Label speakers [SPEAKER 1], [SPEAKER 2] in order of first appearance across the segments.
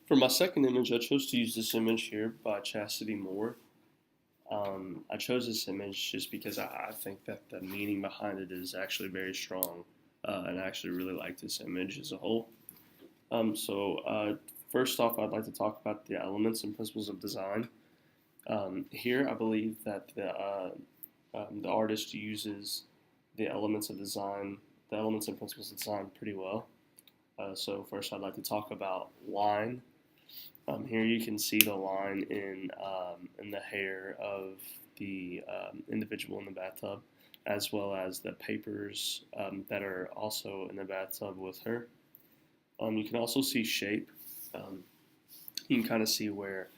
[SPEAKER 1] For my second image, I chose to use this image here by Chastity Moore. I chose this image just because I think that the meaning behind it is actually very strong, and I actually really like this image as a whole. First off, I'd like to talk about the elements and principles of design. Here, I believe that the artist uses the elements of design, the elements and principles of design pretty well. First, I'd like to talk about line. Here you can see the line in the hair of the individual in the bathtub, as well as the papers that are also in the bathtub with her. You can also see shape. Um, you can kind of see where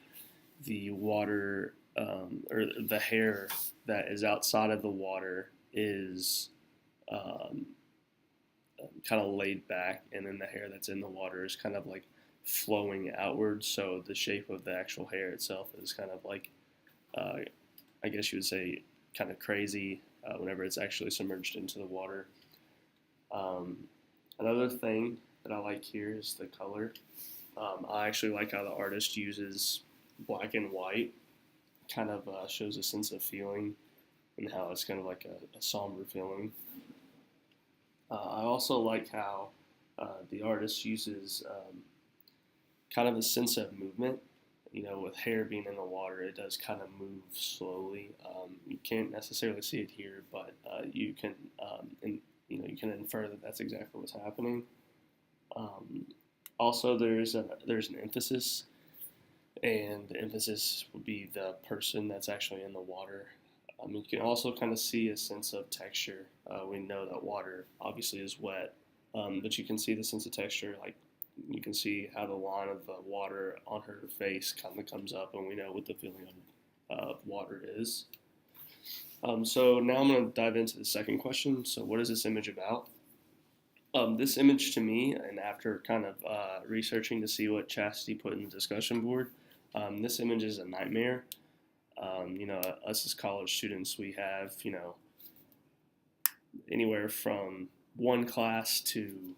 [SPEAKER 1] the water or the hair that is outside of the water is um, kind of laid back, and then the hair that's in the water is kind of like flowing outwards. So the shape of the actual hair itself is kind of like, uh, I guess you would say, kind of crazy whenever it's actually submerged into the water. Um, Another thing that I like here is the color. I actually like how the artist uses black and white, kind of shows a sense of feeling and how it's kind of like a somber feeling. I also like how the artist uses kind of a sense of movement. You know, with hair being in the water, it does kind of move slowly. You can't necessarily see it here, but you can, you can infer that that's exactly what's happening. Um, Also, there's an emphasis, and the emphasis would be the person that's actually in the water. You can also kind of see a sense of texture. We know that water obviously is wet, but you can see the sense of texture. Like you can see how the line of the water on her face kind of comes up, and we know what the feeling of water is. So now I'm going to dive into the second question. So, what is this image about? This image to me, and after kind of researching to see what Chastity put in the discussion board, this image is a nightmare. Us as college students, we have, anywhere from one class to,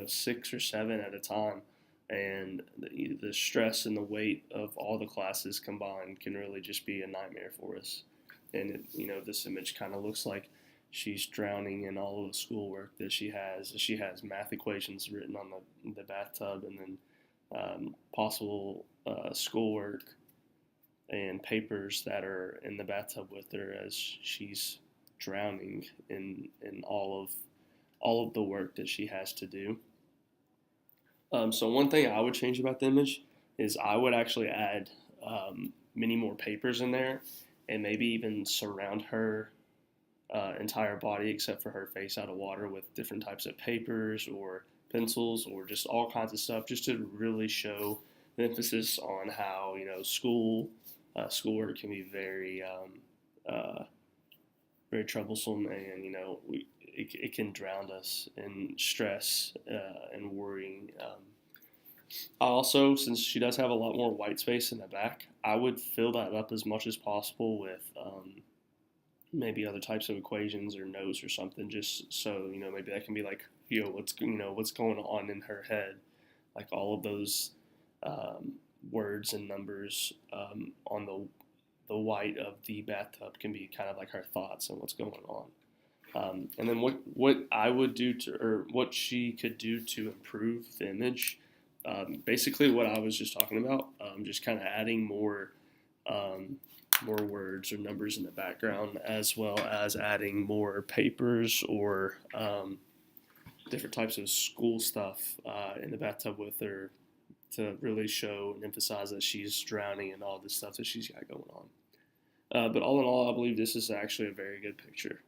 [SPEAKER 1] six or seven at a time. And the stress and the weight of all the classes combined can really just be a nightmare for us. And, this image kind of looks like she's drowning in all of the schoolwork that she has. She has math equations written on the bathtub, and then possible schoolwork and papers that are in the bathtub with her as she's drowning in all of the work that she has to do. So one thing I would change about the image is I would actually add many more papers in there, and maybe even surround her entire body except for her face out of water with different types of papers or pencils or just all kinds of stuff, just to really show the emphasis on how schoolwork can be very troublesome, and it can drown us in stress and worrying. I also, since she does have a lot more white space in the back, I would fill that up as much as possible with maybe other types of equations or notes or something, just so maybe that can be like what's going on in her head, like all of those um, words and numbers on the white of the bathtub can be kind of like her thoughts and what's going on. And then what I would do to, or what she could do to improve the image. Basically, what I was just talking about, just kind of adding um, more words or numbers in the background, as well as adding more papers or different types of school stuff in the bathtub with her to really show and emphasize that she's drowning and all this stuff that she's got going on. But all in all, I believe this is actually a very good picture.